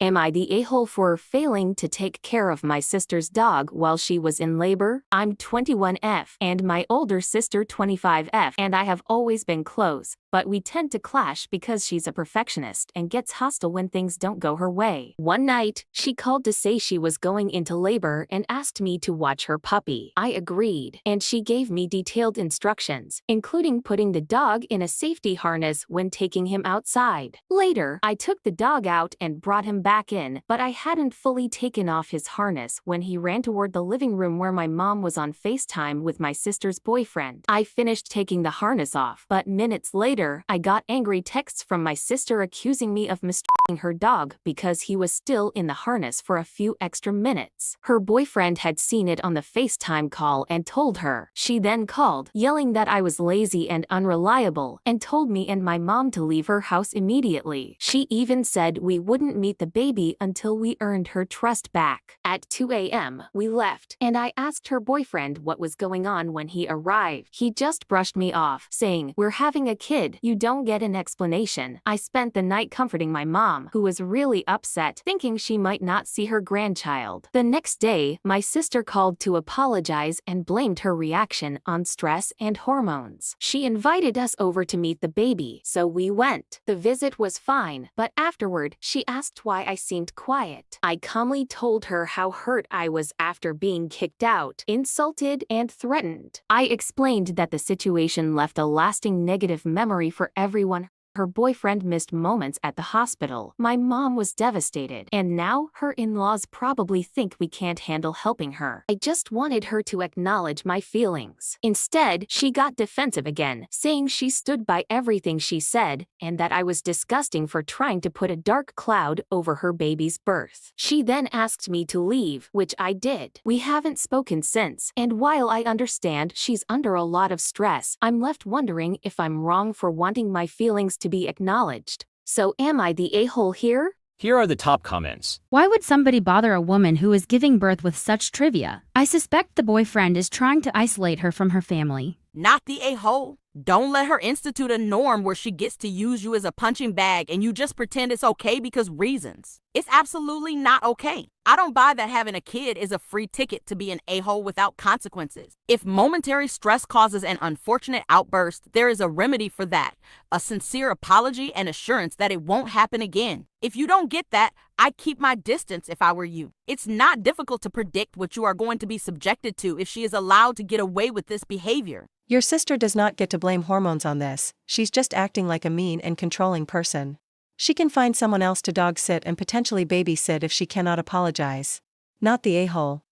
Am I the a-hole for failing to take care of my sister's dog while she was in labor? I'm 21F and my older sister 25F, and I have always been close, but we tend to clash because she's a perfectionist and gets hostile when things don't go her way. One night, she called to say she was going into labor and asked me to watch her puppy. I agreed, and she gave me detailed instructions, including putting the dog in a safety harness when taking him outside. Later, I took the dog out and brought him back in, but I hadn't fully taken off his harness when he ran toward the living room where my mom was on FaceTime with my sister's boyfriend. I finished taking the harness off, but minutes later, I got angry texts from my sister accusing me of mistreating her dog because he was still in the harness for a few extra minutes. Her boyfriend had seen it on the FaceTime call and told her. She then called, yelling that I was lazy and unreliable, and told me and my mom to leave her house immediately. She even said we wouldn't meet the baby until we earned her trust back. At 2 a.m., we left, and I asked her boyfriend what was going on when he arrived. He just brushed me off, saying, "We're having a kid, you don't get an explanation." I spent the night comforting my mom, who was really upset, thinking she might not see her grandchild. The next day, my sister called to apologize and blamed her reaction on stress and hormones. She invited us over to meet the baby, so we went. The visit was fine, but afterward, she asked why I seemed quiet. I calmly told her how hurt I was after being kicked out, insulted, and threatened. I explained that the situation left a lasting negative memory for everyone. Her boyfriend missed moments at the hospital. My mom was devastated, and now her in-laws probably think we can't handle helping her. I just wanted her to acknowledge my feelings. Instead, she got defensive again, saying she stood by everything she said and that I was disgusting for trying to put a dark cloud over her baby's birth. She then asked me to leave, which I did. We haven't spoken since, and while I understand she's under a lot of stress, I'm left wondering if I'm wrong for wanting my feelings to be acknowledged. So am I the a-hole here? Here are the top comments. Why would somebody bother a woman who is giving birth with such trivia? I suspect the boyfriend is trying to isolate her from her family. Not the a-hole. Don't let her institute a norm where she gets to use you as a punching bag and you just pretend it's okay because reasons. It's absolutely not okay. I don't buy that having a kid is a free ticket to be an a-hole without consequences. If momentary stress causes an unfortunate outburst, there is a remedy for that, a sincere apology and assurance that it won't happen again. If you don't get that, I'd keep my distance if I were you. It's not difficult to predict what you are going to be subjected to if she is allowed to get away with this behavior. Your sister does not get to blame hormones on this, she's just acting like a mean and controlling person. She can find someone else to dog sit and potentially babysit if she cannot apologize. Not the a-hole.